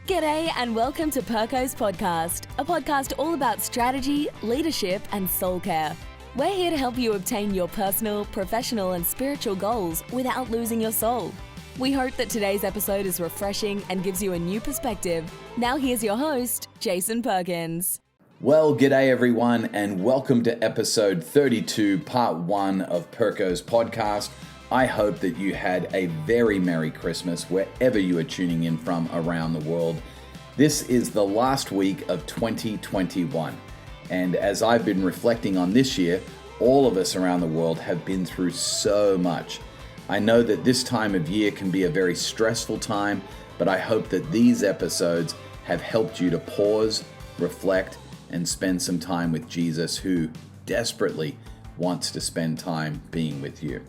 G'day and welcome to Perko's podcast, a podcast all about strategy, leadership and soul care. We're here to help you obtain your personal, professional and spiritual goals without losing your soul. We hope that today's episode is refreshing and gives you a new perspective. Now here's your host, Jason Perkins. Well, g'day everyone and welcome to episode 32, part 1 of Perko's podcast. I hope that you had a very Merry Christmas wherever you are tuning in from around the world. This is the last week of 2021. And as I've been reflecting on this year, all of us around the world have been through so much. I know that this time of year can be a very stressful time, but I hope that these episodes have helped you to pause, reflect, and spend some time with Jesus, who desperately wants to spend time being with you.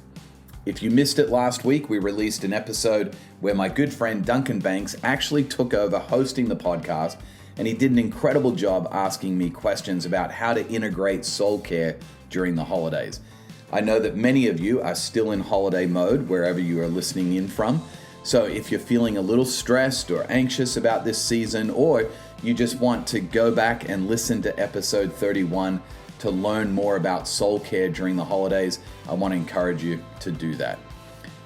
If you missed it last week, we released an episode where my good friend Duncan Banks actually took over hosting the podcast, and he did an incredible job asking me questions about how to integrate soul care during the holidays. I know that many of you are still in holiday mode wherever you are listening in from. So if you're feeling a little stressed or anxious about this season, or you just want to go back and listen to episode 31 to learn more about soul care during the holidays, I want to encourage you to do that.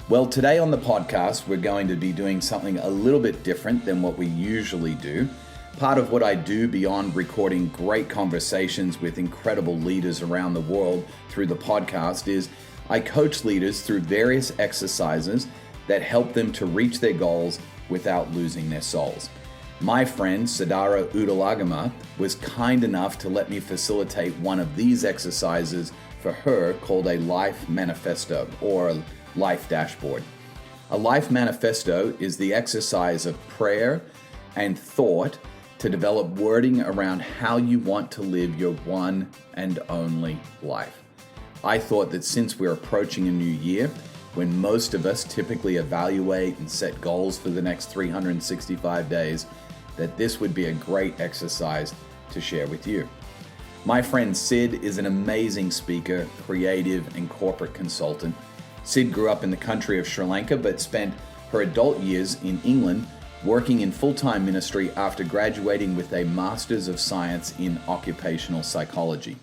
Well, today on the podcast, we're going to be doing something a little bit different than what we usually do. Part of what I do beyond recording great conversations with incredible leaders around the world through the podcast is I coach leaders through various exercises that help them to reach their goals without losing their souls. My friend Sidhara Udalagama was kind enough to let me facilitate one of these exercises for her called a Life Manifesto or a Life Dashboard. A Life Manifesto is the exercise of prayer and thought to develop wording around how you want to live your one and only life. I thought that since we're approaching a new year, when most of us typically evaluate and set goals for the next 365 days, that this would be a great exercise to share with you. My friend Sid is an amazing speaker, creative, and corporate consultant. Sid grew up in the country of Sri Lanka, but spent her adult years in England working in full-time ministry after graduating with a Master's of Science in Occupational Psychology.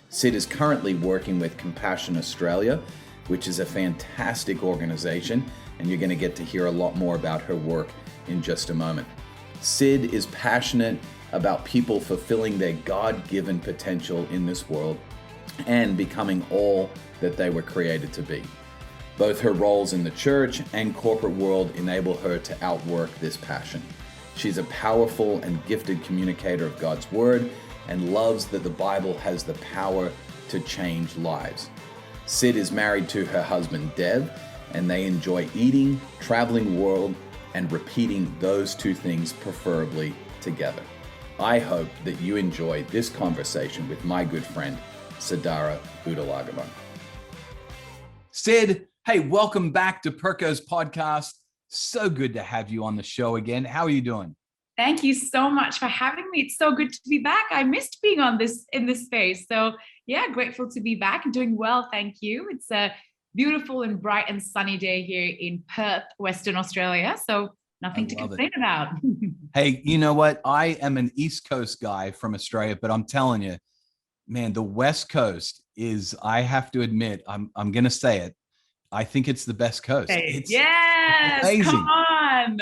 Sid is currently working with Compassion Australia, which is a fantastic organization, and you're going to get to hear a lot more about her work in just a moment. Sid is passionate about people fulfilling their God-given potential in this world and becoming all that they were created to be. Both her roles in the church and corporate world enable her to outwork this passion. She's a powerful and gifted communicator of God's word and loves that the Bible has the power to change lives. Sid is married to her husband Dev, and they enjoy eating, traveling the world, and repeating those two things preferably together. I hope that you enjoy this conversation with my good friend, Sidhara Udalagama. Sid, hey, welcome back to Perko's podcast. So good to have you on the show again. How are you doing? Thank you so much for having me. It's so good to be back. I missed being in this space. So yeah, grateful to be back and doing well. Thank you. It's a beautiful and bright and sunny day here in Perth, Western Australia. So nothing to complain about. Hey, you know what? I am an East Coast guy from Australia, but I'm telling you, man, the West Coast is, I have to admit, I'm going to say it. I think it's the best coast. It's amazing. Come on.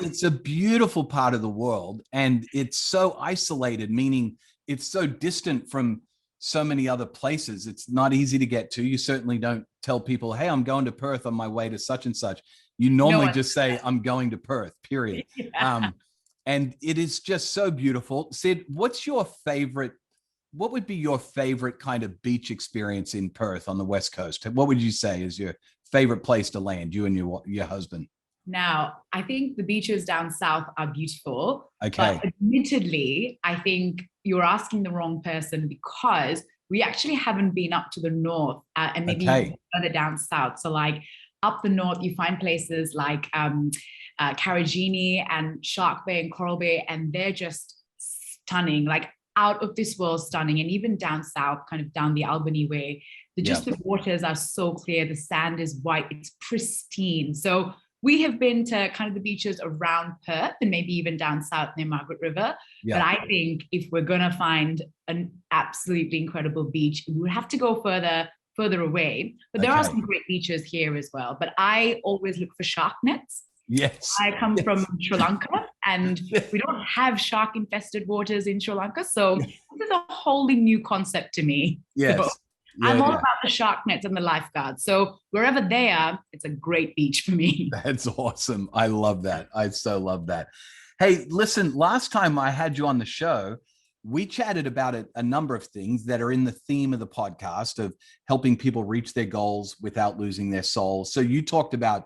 It's a beautiful part of the world, and it's so isolated, meaning it's so distant from so many other places. It's not easy to get to. You certainly don't tell people, hey, I'm going to Perth on my way to such and such. You normally just say, I'm going to Perth, period. Yeah. And it is just so beautiful. Sid, what would be your favorite kind of beach experience in Perth on the West Coast? What would you say is your favorite place to land, you and your husband? Now, I think the beaches down south are beautiful. Okay. But admittedly, I think you're asking the wrong person, because we actually haven't been up to the north and maybe even further down south. So like up the north, you find places like Karajini and Shark Bay and Coral Bay, and they're just stunning, like out of this world stunning. And even down south, kind of down the Albany way, the waters are so clear. The sand is white. It's pristine. So we have been to kind of the beaches around Perth and maybe even down south near Margaret River. Yeah. But I think if we're going to find an absolutely incredible beach, we would have to go further away. But there are some great beaches here as well. But I always look for shark nets. Yes. I come from Sri Lanka, and we don't have shark infested waters in Sri Lanka. So this is a wholly new concept to me. Yes. So I'm all about the shark nets and the lifeguards. So wherever they are, it's a great beach for me. That's awesome. I love that. I so love that. Hey, listen, last time I had you on the show, we chatted about a number of things that are in the theme of the podcast of helping people reach their goals without losing their soul. So you talked about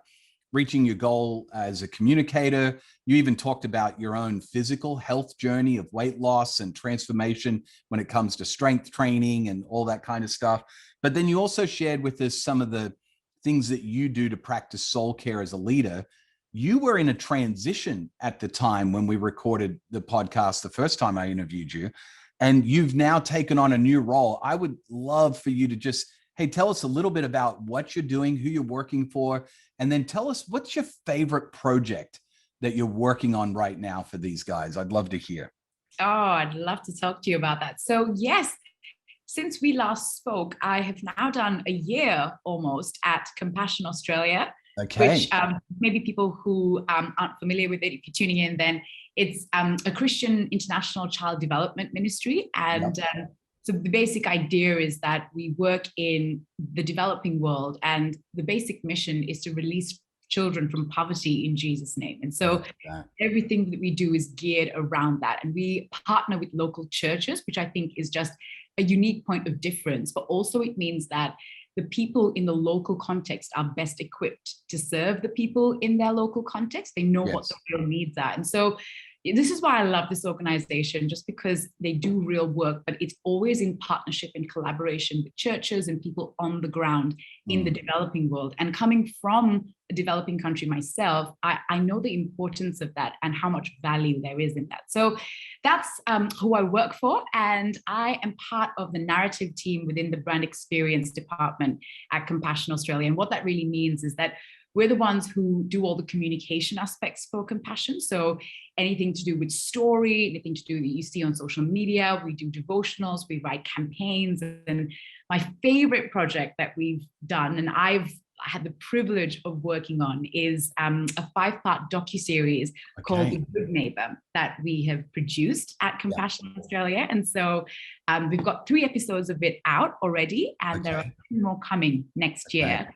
reaching your goal as a communicator. You even talked about your own physical health journey of weight loss and transformation when it comes to strength training and all that kind of stuff. But then you also shared with us some of the things that you do to practice soul care as a leader. You were in a transition at the time when we recorded the podcast the first time I interviewed you, and you've now taken on a new role. I would love for you to just, hey, tell us a little bit about what you're doing, who you're working for, and then tell us what's your favorite project that you're working on right now for these guys. I'd love to hear. Oh, I'd love to talk to you about that. So yes, since we last spoke, I have now done a year almost at Compassion Australia, which maybe people who aren't familiar with it, if you're tuning in, then it's a Christian international child development ministry. And so the basic idea is that we work in the developing world, and the basic mission is to release children from poverty in Jesus' name. And so everything that we do is geared around that. And we partner with local churches, which I think is just a unique point of difference. But also it means that the people in the local context are best equipped to serve the people in their local context. They know what the real needs are. And so this is why I love this organization, just because they do real work, but it's always in partnership and collaboration with churches and people on the ground in the developing world. And coming from a developing country myself, I know the importance of that and how much value there is in that. So that's who I work for. And I am part of the narrative team within the brand experience department at Compassion Australia. And what that really means is that we're the ones who do all the communication aspects for Compassion. So anything to do with story, anything to do that you see on social media, we do devotionals, we write campaigns. And my favorite project that we've done, and I've had the privilege of working on, is a 5-part docu-series called The Good Neighbor that we have produced at Compassion Australia. And so we've got 3 episodes of it out already, and there are 2 more coming next year.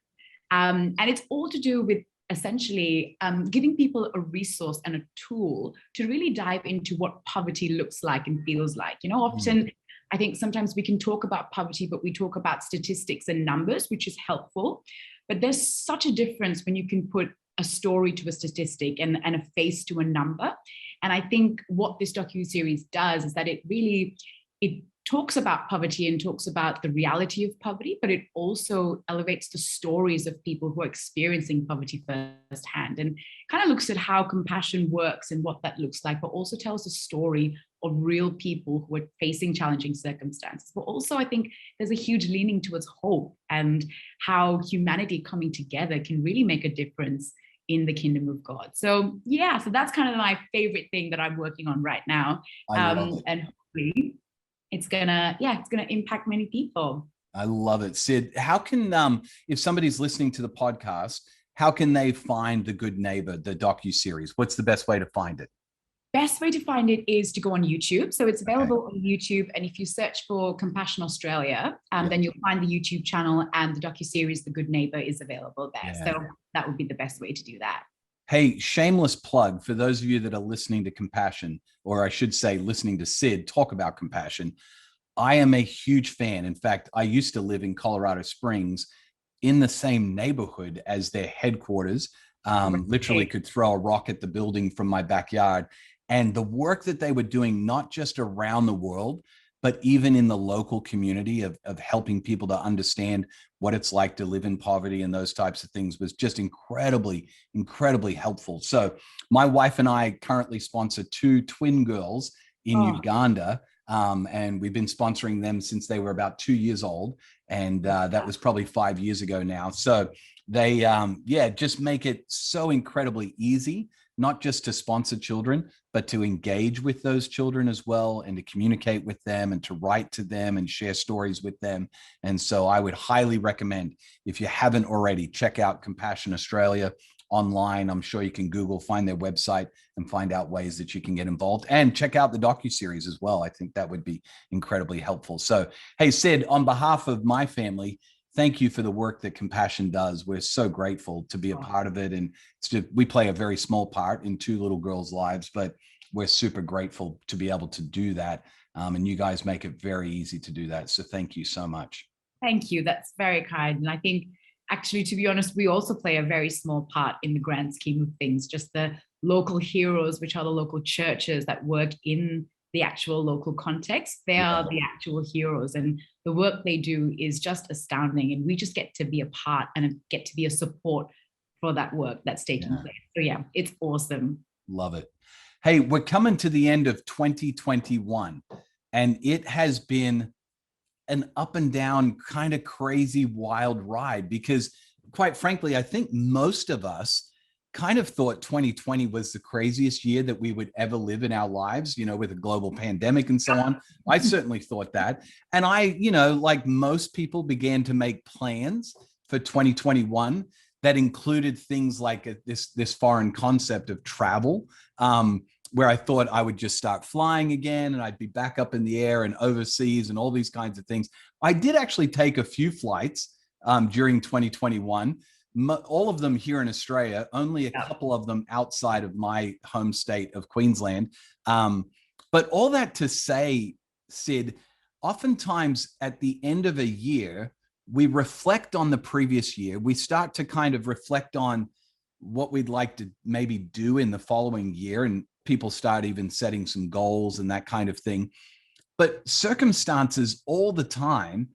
And it's all to do with essentially giving people a resource and a tool to really dive into what poverty looks like and feels like. You know, often I think sometimes we can talk about poverty, but we talk about statistics and numbers, which is helpful. But there's such a difference when you can put a story to a statistic and a face to a number. And I think what this docu-series does is that it talks about poverty and talks about the reality of poverty, but it also elevates the stories of people who are experiencing poverty firsthand, and kind of looks at how compassion works and what that looks like, but also tells a story of real people who are facing challenging circumstances. But also I think there's a huge leaning towards hope and how humanity coming together can really make a difference in the kingdom of God. So yeah, so that's kind of my favorite thing that I'm working on right now. And hopefully it's gonna impact many people. I love it. Sid, how can, if somebody's listening to the podcast, how can they find The Good Neighbor, the docu-series? What's the best way to find it? Best way to find it is to go on YouTube. So it's available on YouTube. And if you search for Compassion Australia, then you'll find the YouTube channel, and the docu-series The Good Neighbor is available there. Yeah. So that would be the best way to do that. Hey, shameless plug for those of you that are listening to Compassion, or I should say listening to Sid talk about compassion. I am a huge fan. In fact, I used to live in Colorado Springs in the same neighborhood as their headquarters. Literally could throw a rock at the building from my backyard. And the work that they were doing, not just around the world, but even in the local community of helping people to understand what it's like to live in poverty and those types of things, was just incredibly, incredibly helpful. So my wife and I currently sponsor 2 twin girls in Uganda. And we've been sponsoring them since they were about 2 years old. And that was probably 5 years ago now. So They, just make it so incredibly easy, not just to sponsor children, but to engage with those children as well, and to communicate with them and to write to them and share stories with them. And so I would highly recommend, if you haven't already, check out Compassion Australia online. I'm sure you can Google, find their website, and find out ways that you can get involved, and check out the Docu-Series as well. I think that would be incredibly helpful. So, hey, Sid, on behalf of my family, thank you for the work that Compassion does. We're so grateful to be a part of it. And we play a very small part in two little girls' lives, but we're super grateful to be able to do that. And you guys make it very easy to do that. So thank you so much. Thank you. That's very kind. And I think, actually, to be honest, we also play a very small part in the grand scheme of things. Just the local heroes, which are the local churches that work in the actual local context, they are the actual heroes, and the work they do is just astounding, and we just get to be a part and get to be a support for that work that's taking place. So yeah, it's awesome. Love it. Hey, we're coming to the end of 2021, and it has been an up and down, kind of crazy, wild ride, because quite frankly, I think most of us kind of thought 2020 was the craziest year that we would ever live in our lives, with a global pandemic and so on. I certainly thought that. And I, like most people, began to make plans for 2021 that included things like this foreign concept of travel, where I thought I would just start flying again and I'd be back up in the air and overseas and all these kinds of things. I did actually take a few flights during 2021. All of them here in Australia, only a couple of them outside of my home state of Queensland. But all that to say, Sid, oftentimes at the end of a year, we reflect on the previous year. We start to kind of reflect on what we'd like to maybe do in the following year. And people start even setting some goals and that kind of thing. But circumstances all the time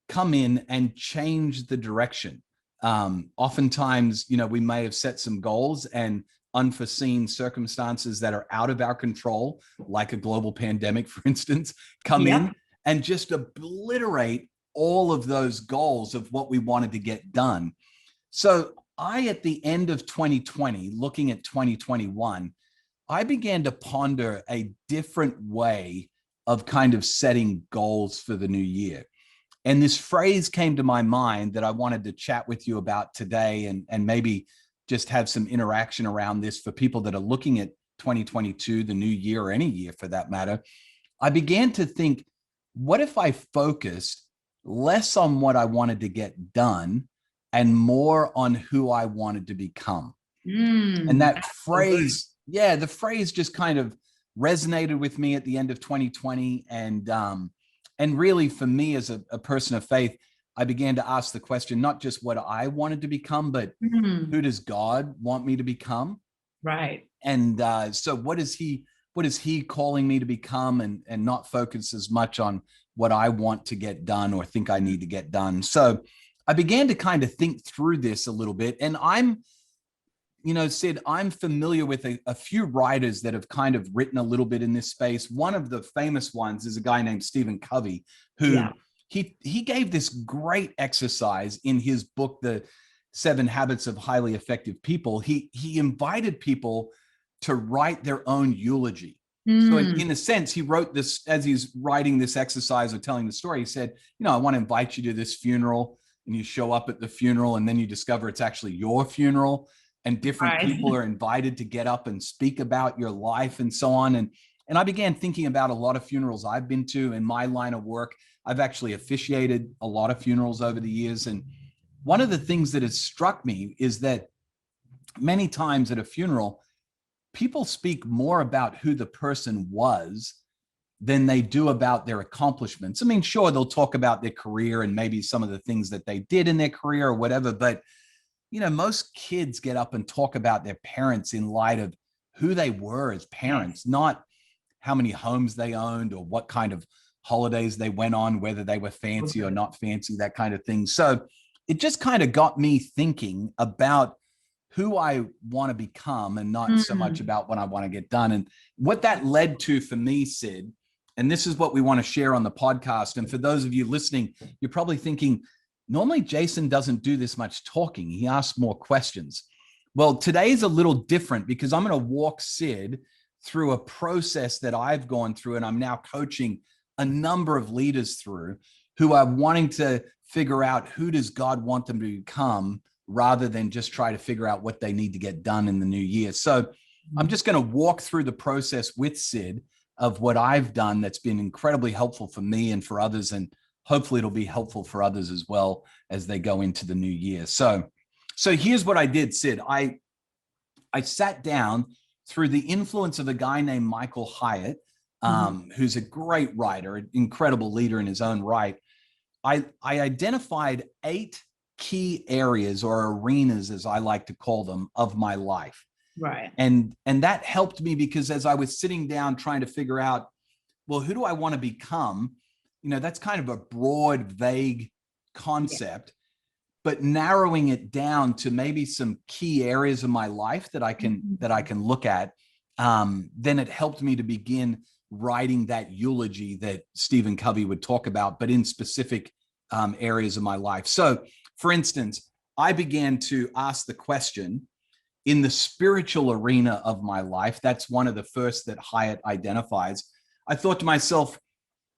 come in and change the direction. Oftentimes, we may have set some goals and unforeseen circumstances that are out of our control, like a global pandemic, for instance, come in and just obliterate all of those goals of what we wanted to get done. So at the end of 2020, looking at 2021, I began to ponder a different way of kind of setting goals for the new year. And this phrase came to my mind that I wanted to chat with you about today, and maybe just have some interaction around this for people that are looking at 2022, the new year, or any year for that matter. I began to think, what if I focused less on what I wanted to get done and more on who I wanted to become? And that phrase, the phrase just kind of resonated with me at the end of 2020. And really, for me as a person of faith, I began to ask the question, not just what I wanted to become, but who does God want me to become? Right. And so what is he calling me to become, and not focus as much on what I want to get done or think I need to get done. So I began to kind of think through this a little bit. And Sid, I'm familiar with a few writers that have kind of written a little bit in this space. One of the famous ones is a guy named Stephen Covey, who he gave this great exercise in his book, The 7 Habits of Highly Effective People. He invited people to write their own eulogy. So in a sense, he wrote this as he's writing this exercise or telling the story. He said, I want to invite you to this funeral, and you show up at the funeral and then you discover it's actually your funeral. And different people are invited to get up and speak about your life and so on. And I began thinking about a lot of funerals I've been to in my line of work. I've actually officiated a lot of funerals over the years. And one of the things that has struck me is that many times at a funeral, people speak more about who the person was than they do about their accomplishments. I mean, sure, they'll talk about their career and maybe some of the things that they did in their career or whatever, but most kids get up and talk about their parents in light of who they were as parents, not how many homes they owned or what kind of holidays they went on, whether they were fancy or not fancy, that kind of thing. So it just kind of got me thinking about who I want to become and not so much about what I want to get done. And what that led to for me, Sid, and this is what we want to share on the podcast. And for those of you listening, you're probably thinking, normally Jason doesn't do this much talking. He asks more questions. Well, today's a little different because I'm going to walk Sid through a process that I've gone through, and I'm now coaching a number of leaders through who are wanting to figure out who does God want them to become rather than just try to figure out what they need to get done in the new year. So I'm just going to walk through the process with Sid of what I've done that's been incredibly helpful for me and for others, and hopefully it'll be helpful for others as well as they go into the new year. So here's what I did, Sid. I sat down through the influence of a guy named Michael Hyatt, who's a great writer, an incredible leader in his own right. I identified 8 key areas or arenas, as I like to call them, of my life. Right. And that helped me because as I was sitting down trying to figure out, well, who do I want to become? That's kind of a broad, vague concept, but narrowing it down to maybe some key areas of my life that I can look at, then it helped me to begin writing that eulogy that Stephen Covey would talk about, but in specific areas of my life. So, for instance, I began to ask the question in the spiritual arena of my life. That's one of the first that Hyatt identifies. I thought to myself,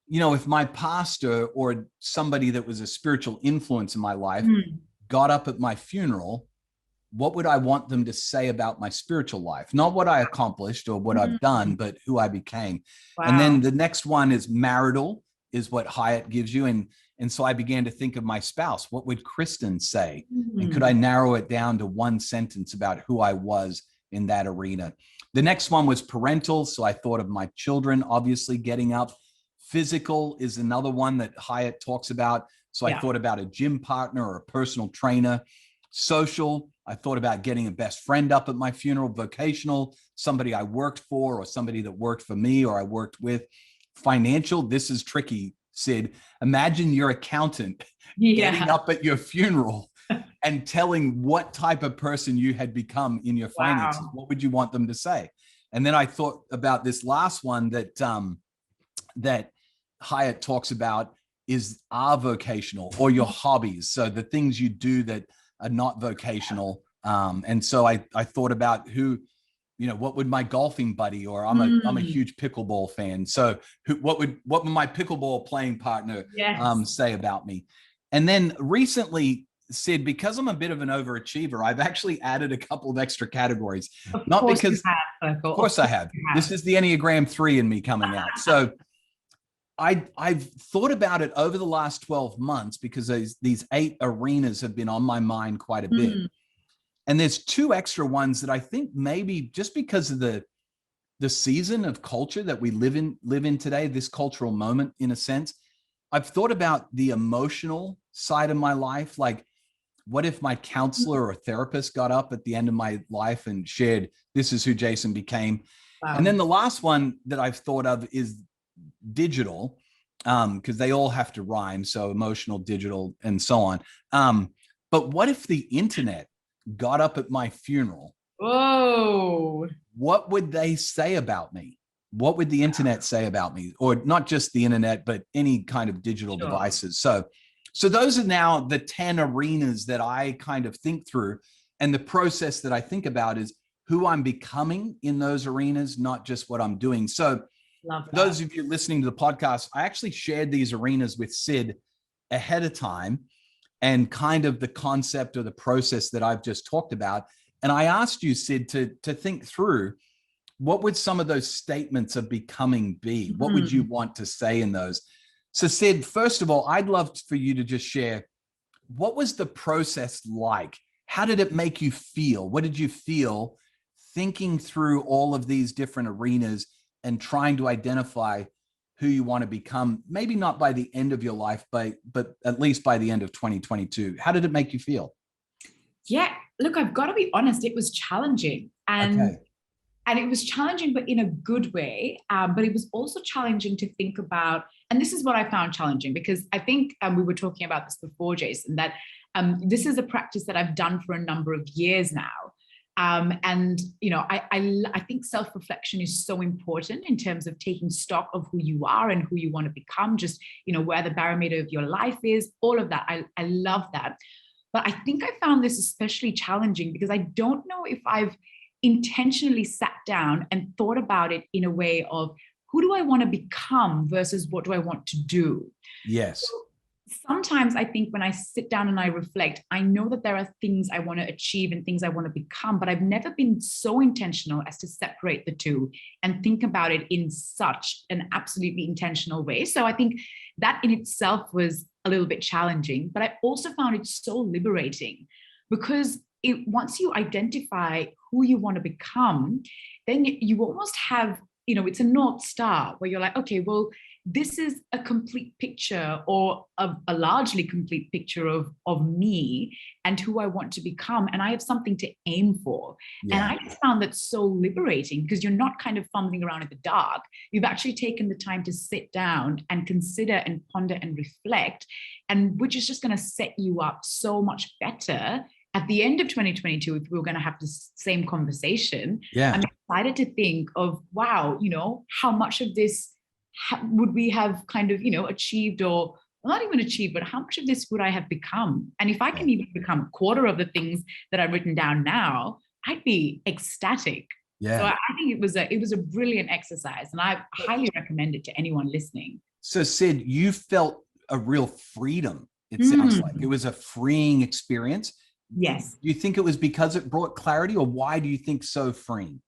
if my pastor or somebody that was a spiritual influence in my life got up at my funeral, what would I want them to say about my spiritual life? Not what I accomplished or what I've done, but who I became. Wow. And then the next one is marital, is what Hyatt gives you. And so I began to think of my spouse. What would Kristen say? And could I narrow it down to one sentence about who I was in that arena? The next one was parental. So I thought of my children, obviously getting up. Physical is another one that Hyatt talks about. So I thought about a gym partner or a personal trainer. Social, I thought about getting a best friend up at my funeral. Vocational, somebody I worked for or somebody that worked for me or I worked with. Financial, this is tricky, Sid. Imagine your accountant getting up at your funeral and telling what type of person you had become in your finances. What would you want them to say? And then I thought about this last one that Hyatt talks about is vocational or your hobbies. So the things you do that are not vocational. And so I thought about who, what would my golfing buddy, or I'm a huge pickleball fan. So what would my pickleball playing partner say about me? And then recently, Sid, because I'm a bit of an overachiever, I've actually added a couple of extra categories. Of course I have. This is the Enneagram 3 in me coming out. So I've thought about it over the last 12 months because these 8 arenas have been on my mind quite a bit. And there's 2 extra ones that I think maybe just because of the season of culture that we live in today, this cultural moment in a sense, I've thought about the emotional side of my life. Like, what if my counselor or therapist got up at the end of my life and shared, this is who Jason became. Wow. And then the last one that I've thought of is digital, because they all have to rhyme. So emotional, digital, and so on. But what if the internet got up at my funeral? Oh, what would they say about me? What would the internet say about me? Or not just the internet, but any kind of digital devices. So those are now the 10 arenas that I kind of think through. And the process that I think about is who I'm becoming in those arenas, not just what I'm doing. So for those of you listening to the podcast, I actually shared these arenas with Sid ahead of time and kind of the concept or the process that I've just talked about. And I asked you, Sid, to think through, what would some of those statements of becoming be? What would you want to say in those? So Sid, first of all, I'd love for you to just share, what was the process like? How did it make you feel? What did you feel thinking through all of these different arenas and trying to identify who you want to become, maybe not by the end of your life, but at least by the end of 2022? How did it make you feel? Yeah, look, I've got to be honest, it was challenging. And it was challenging, but in a good way. But it was also challenging to think about, and this is what I found challenging, because I think we were talking about this before, Jason, that this is a practice that I've done for a number of years now. And, you know, I think self-reflection is so important in terms of taking stock of who you are and who you want to become, just, you know, where the barometer of your life is, all of that. I love that. But I think I found this especially challenging because I don't know if I've intentionally sat down and thought about it in a way of who do I want to become versus what do I want to do? Yes. So sometimes I think when I sit down and I reflect, I know that there are things I want to achieve and things I want to become, but I've never been so intentional as to separate the two and think about it in such an absolutely intentional way. So I think that in itself was a little bit challenging, but I also found it so liberating because once you identify who you want to become, then you almost have, you know, it's a North Star where you're like, okay, well, this is a complete picture or a largely complete picture of me and who I want to become. And I have something to aim for. Yeah. And I just found that so liberating because you're not kind of fumbling around in the dark. You've actually taken the time to sit down and consider and ponder and reflect, and which is just going to set you up so much better at the end of 2022, if we were going to have the same conversation. Yeah. I'm excited to think of, wow, you know, how much of this would we have kind of, you know, achieved, or not even achieved, but how much of this would I have become? And if I can even become a quarter of the things that I've written down now, I'd be ecstatic. Yeah. So I think it was a brilliant exercise, and I highly recommend it to anyone listening. So Sid, you felt a real freedom. It sounds like it was a freeing experience. Yes. Do you think it was because it brought clarity, or why do you think so freeing?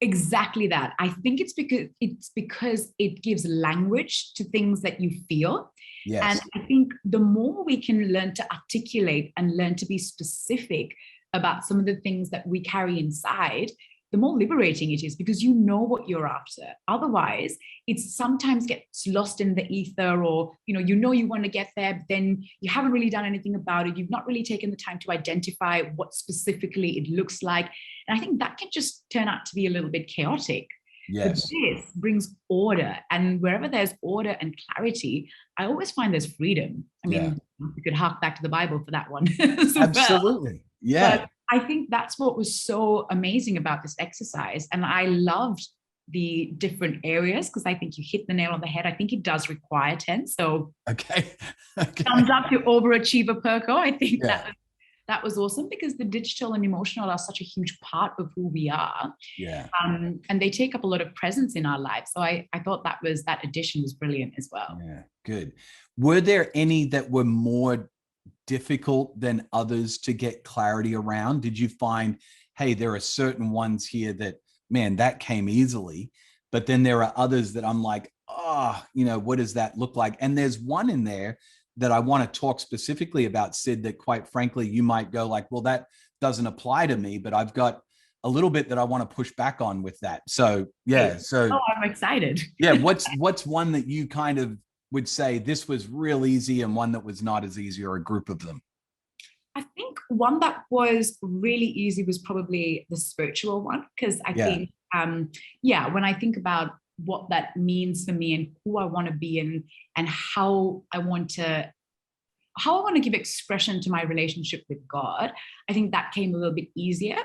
Exactly that. I think it's because it gives language to things that you feel. Yes. And I think the more we can learn to articulate and learn to be specific about some of the things that we carry inside, the more liberating it is, because you know what you're after. Otherwise, it sometimes gets lost in the ether, or, you want to get there, but then you haven't really done anything about it. You've not really taken the time to identify what specifically it looks like. And I think that can just turn out to be a little bit chaotic. Yes. But this brings order. And wherever there's order and clarity, I always find there's freedom. I mean, you could hark back to the Bible for that one. Absolutely. Well. Yeah. But I think that's what was so amazing about this exercise. And I loved the different areas, because I think you hit the nail on the head. I think it does require 10. So okay. Thumbs up to overachiever Perko. I think that was awesome, because the digital and emotional are such a huge part of who we are. Yeah. And they take up a lot of presence in our lives. So I thought that addition was brilliant as well. Yeah, good. Were there any that were more difficult than others to get clarity around? Did you find, hey, there are certain ones here that, man, that came easily, but then there are others that I'm like, what does that look like? And there's one in there that I want to talk specifically about, Sid, that quite frankly, you might go like, well, that doesn't apply to me, but I've got a little bit that I want to push back on with that. So, yeah. So I'm excited. Yeah. What's one that you kind of would say this was real easy, and one that was not as easy, or a group of them? I think one that was really easy was probably the spiritual one, because I think, when I think about what that means for me and who I want to be and how I want to give expression to my relationship with God, I think that came a little bit easier.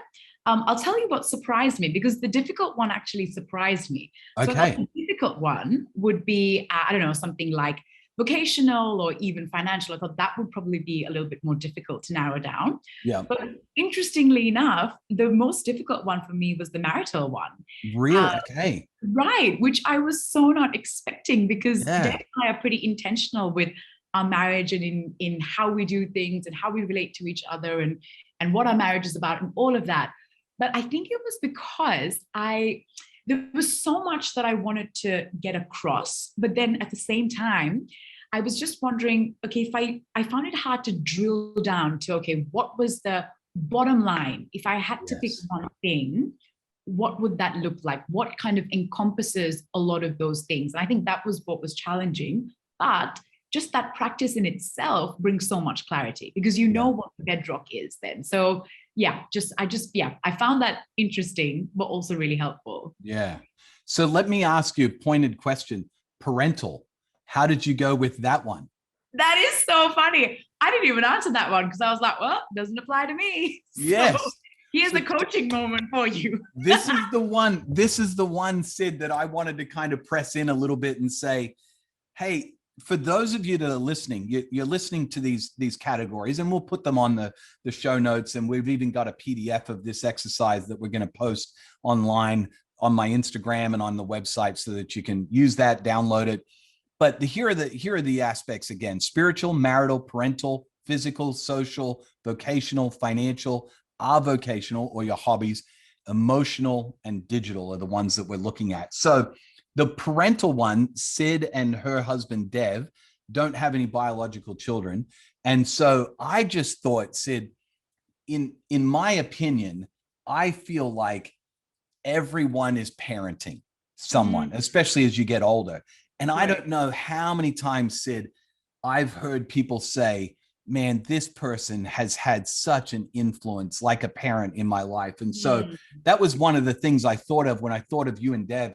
I'll tell you what surprised me, because the difficult one actually surprised me. Okay. So the difficult one would be, something like vocational or even financial. I thought that would probably be a little bit more difficult to narrow down. Yeah. But interestingly enough, the most difficult one for me was the marital one. Really? Okay. Right. Which I was so not expecting, because Dave and I are pretty intentional with our marriage and in how we do things and how we relate to each other and what our marriage is about and all of that. But I think it was because there was so much that I wanted to get across, but then at the same time, I was just wondering, okay, if I found it hard to drill down to, okay, what was the bottom line? If I had to pick one thing, what would that look like? What kind of encompasses a lot of those things? And I think that was what was challenging, but just that practice in itself brings so much clarity, because you know what the bedrock is then. So I found that interesting, but also really helpful. Yeah. So let me ask you a pointed question. Parental, how did you go with that one? That is so funny. I didn't even answer that one, because I was like, well, it doesn't apply to me. Yes. Here's a coaching moment for you. This is the one, Sid, that I wanted to kind of press in a little bit and say, hey, for those of you that are listening, you're listening to these categories, and we'll put them on the show notes. And we've even got a PDF of this exercise that we're going to post online on my Instagram and on the website so that you can use that, download it. But here are the aspects again: spiritual, marital, parental, physical, social, vocational, financial, avocational, or your hobbies, emotional, and digital are the ones that we're looking at. So the parental one, Sid and her husband, Dev, don't have any biological children. And so I just thought, Sid, in my opinion, I feel like everyone is parenting someone, especially as you get older. And I don't know how many times, Sid, I've heard people say, man, this person has had such an influence like a parent in my life. And so that was one of the things I thought of when I thought of you and Dev.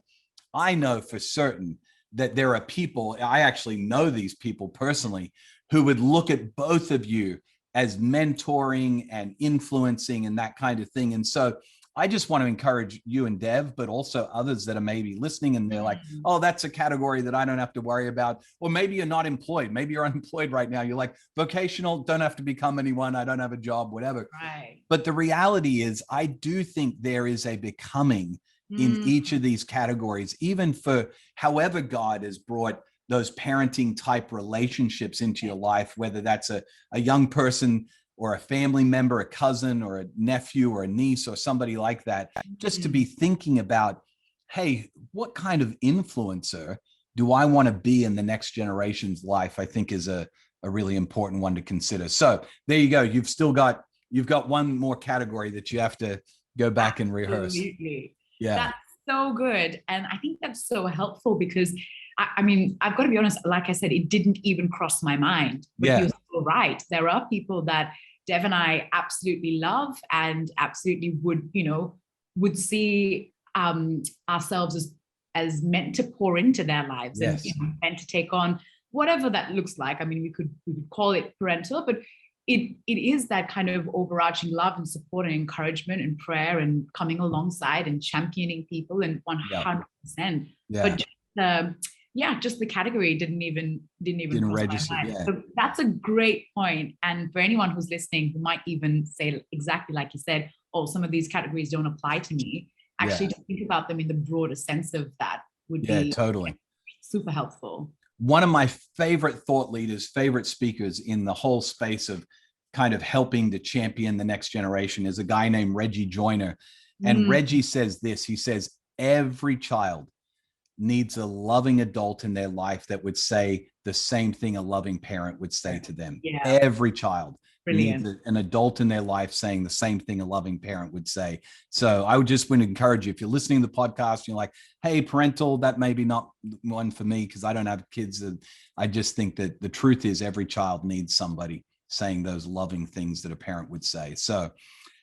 I know for certain that there are people, I actually know these people personally, who would look at both of you as mentoring and influencing and that kind of thing. And so I just want to encourage you and Dev, but also others that are maybe listening and they're like, oh, that's a category that I don't have to worry about. Or maybe you're not employed. Maybe you're unemployed right now. You're like, vocational, don't have to become anyone. I don't have a job, whatever. Right. But the reality is, I do think there is a becoming in each of these categories, even for however God has brought those parenting type relationships into your life, whether that's a young person or a family member, a cousin or a nephew or a niece or somebody like that, just to be thinking about, hey, what kind of influencer do I want to be in the next generation's life? I think is a really important one to consider. So there you go. You've got one more category that you have to go back and rehearse. Absolutely. Yeah. That's so good. And I think that's so helpful because I mean, I've got to be honest, like I said, it didn't even cross my mind, but you're so right. There are people that Dev and I absolutely love and absolutely would see ourselves as meant to pour into their lives and meant to take on whatever that looks like. I mean, we could call it parental, but it is that kind of overarching love and support and encouragement and prayer and coming alongside and championing people and 100%. But just the category didn't even register. So that's a great point. And for anyone who's listening who might even say exactly like you said, oh, some of these categories don't apply to me. Actually, to think about them in the broader sense of that would be totally super helpful. One of my favorite thought leaders, favorite speakers in the whole space of kind of helping to champion the next generation is a guy named Reggie Joyner. And Reggie says this, he says, every child needs a loving adult in their life that would say the same thing a loving parent would say to them. Every child needs an adult in their life saying the same thing a loving parent would say. So I would just want to encourage you, if you're listening to the podcast, you're like, hey, parental, that may be not one for me because I don't have kids. And I just think that the truth is every child needs somebody saying those loving things that a parent would say. So,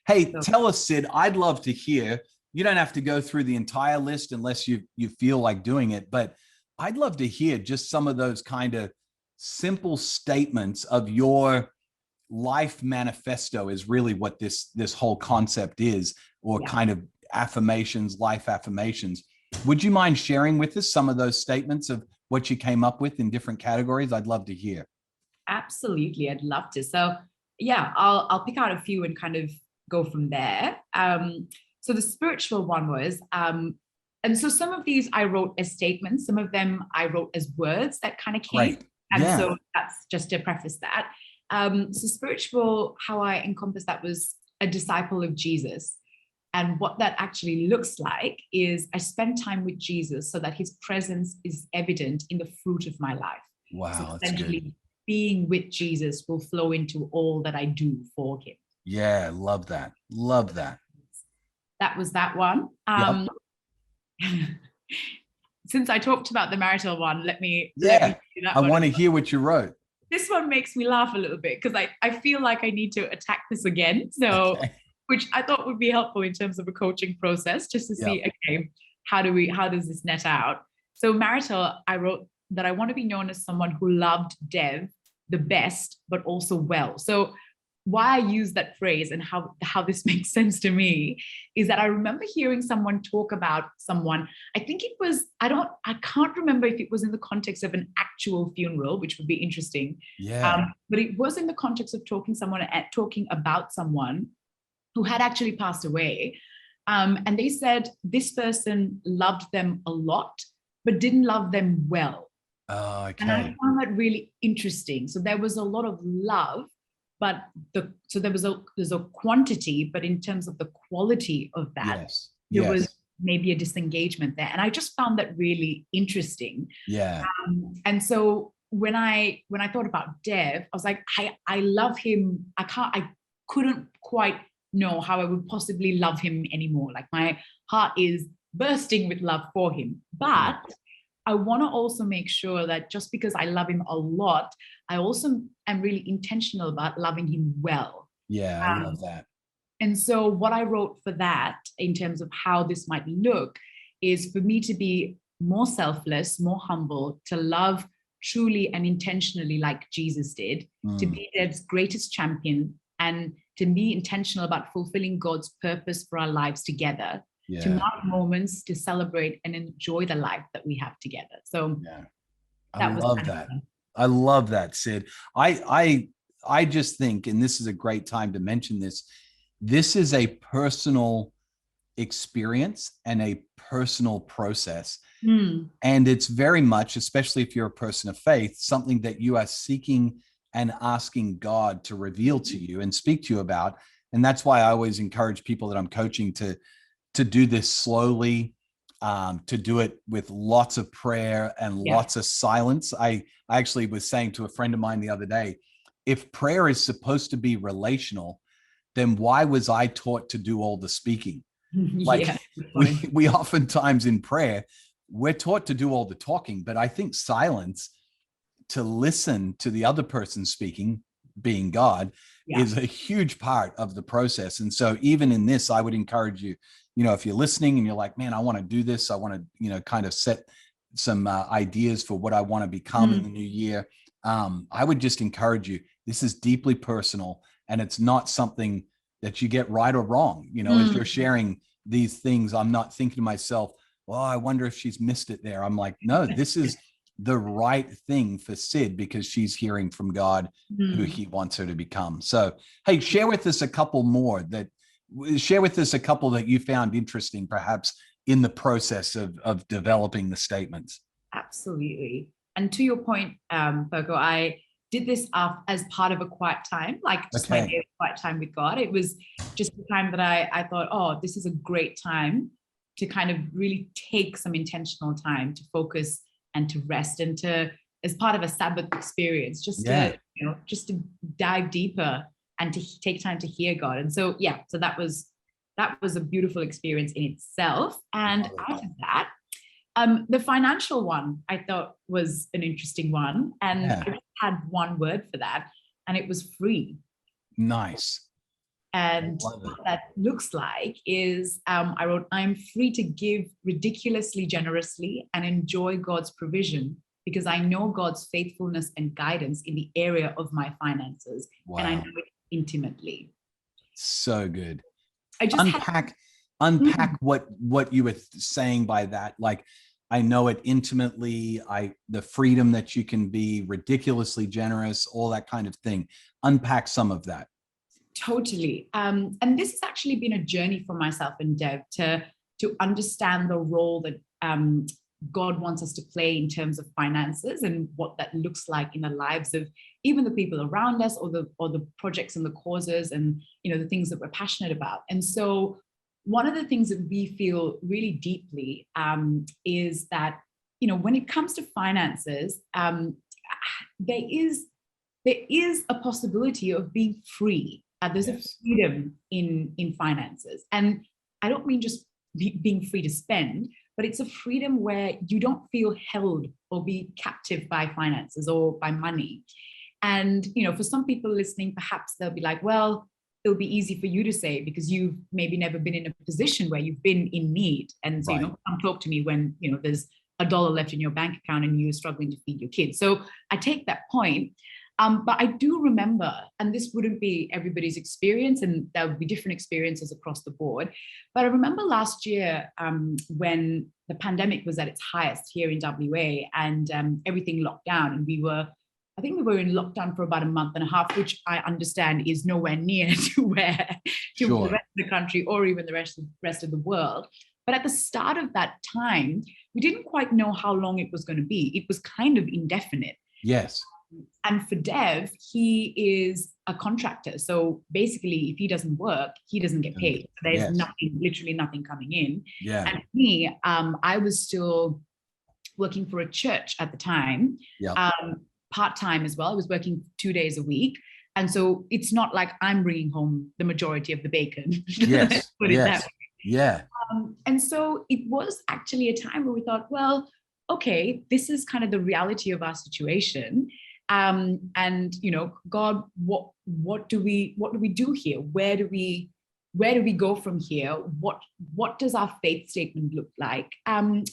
hey, tell us, Sid, I'd love to hear. You don't have to go through the entire list unless you feel like doing it, but I'd love to hear just some of those kind of simple statements of your life manifesto is really what this whole concept is, or kind of affirmations, life affirmations. Would you mind sharing with us some of those statements of what you came up with in different categories? I'd love to hear. Absolutely. I'd love to. So I'll pick out a few and kind of go from there. So the spiritual one was, and so some of these I wrote as statements, some of them I wrote as words that kind of came. Right. And so that's just to preface that. So spiritual, how I encompassed that was a disciple of Jesus. And what that actually looks like is I spend time with Jesus so that his presence is evident in the fruit of my life. Wow, so that's good. Being with Jesus will flow into all that I do for him. Yeah, love that. Love that. That was that one. Since I talked about the marital one, let me do that I want to hear what you wrote. This one makes me laugh a little bit because I feel like I need to attack this again. So, which I thought would be helpful in terms of a coaching process, just to see, okay, how does this net out? So marital, I wrote that I want to be known as someone who loved Dev the best, but also well. So why I use that phrase and how this makes sense to me is that I remember hearing someone talk about someone. I think it was, I can't remember if it was in the context of an actual funeral, which would be interesting. Yeah. But it was in the context of talking about someone who had actually passed away. And they said this person loved them a lot, but didn't love them well. Oh, okay. And I found that really interesting. So there was a lot of love, but there's a quantity, but in terms of the quality of that, there was maybe a disengagement there. And I just found that really interesting. Yeah. And so when I thought about Dev, I was like, I love him. I couldn't quite know how I would possibly love him anymore. Like my heart is bursting with love for him. But I want to also make sure that just because I love him a lot, I also am really intentional about loving him well. Yeah, I love that. And so what I wrote for that in terms of how this might look is for me to be more selfless, more humble, to love truly and intentionally like Jesus did, to be Dev's greatest champion, and to be intentional about fulfilling God's purpose for our lives together. To mark moments, to celebrate and enjoy the life that we have together. So I love that. I love that, Sid. I just think, and this is a great time to mention this, this is a personal experience and a personal process. And it's very much, especially if you're a person of faith, something that you are seeking and asking God to reveal to you and speak to you about. And that's why I always encourage people that I'm coaching to do this slowly, to do it with lots of prayer and lots of silence. I actually was saying to a friend of mine the other day, if prayer is supposed to be relational, then why was I taught to do all the speaking? Like we oftentimes in prayer, we're taught to do all the talking, but I think silence, to listen to the other person speaking, being God, is a huge part of the process. And so even in this, I would encourage you, if you're listening and you're like, man, I want to do this, I want to, kind of set some ideas for what I want to become in the new year. I would just encourage you, this is deeply personal, and it's not something that you get right or wrong. As you're sharing these things, I'm not thinking to myself, well, I wonder if she's missed it there. I'm like, no, this is the right thing for Sid, because she's hearing from God who he wants her to become. So, hey, share with us a couple that you found interesting, perhaps in the process of developing the statements. Absolutely. And to your point, Perko, I did this as part of a quiet time, like just my day of quiet time with God. It was just the time that I thought, oh, this is a great time to kind of really take some intentional time to focus and to rest, and to, as part of a Sabbath experience, just to dive deeper and to take time to hear God. And so, so that was a beautiful experience in itself. And out of that, the financial one I thought was an interesting one. And I just had one word for that, and it was free. Nice. And what that looks like is, I wrote, I'm free to give ridiculously generously and enjoy God's provision, because I know God's faithfulness and guidance in the area of my finances. And I know it intimately. So good. I just unpack what you were saying by that. Like, I know it intimately, the freedom that you can be ridiculously generous, all that kind of thing. Unpack some of that. Totally. And this has actually been a journey for myself and Dev to understand the role that God wants us to play in terms of finances, and what that looks like in the lives of even the people around us, or the projects and the causes, and the things that we're passionate about. And so one of the things that we feel really deeply is that when it comes to finances, there is a possibility of being free. There's a freedom in finances, and I don't mean just being free to spend, but it's a freedom where you don't feel held or be captive by finances or by money. And for some people listening, perhaps they'll be like, well, it'll be easy for you to say, because you've maybe never been in a position where you've been in need, and so come talk to me when there's $1 left in your bank account and you're struggling to feed your kids. So I take that point. But I do remember, and this wouldn't be everybody's experience, and there would be different experiences across the board. But I remember last year when the pandemic was at its highest here in WA, and everything locked down, and I think we were in lockdown for about a month and a half, which I understand is nowhere near to the rest of the country or even the rest of the world. But at the start of that time, we didn't quite know how long it was going to be. It was kind of indefinite. Yes. And for Dev, he is a contractor. So basically, if he doesn't work, he doesn't get paid. There's literally nothing coming in. Yeah. And me, I was still working for a church at the time, part-time as well. I was working 2 days a week. And so it's not like I'm bringing home the majority of the bacon. Yes. Put it that way. Yeah. And so it was actually a time where we thought, well, okay, this is kind of the reality of our situation. And God, what do we do here? Where do we go from here? What does our faith statement look like? And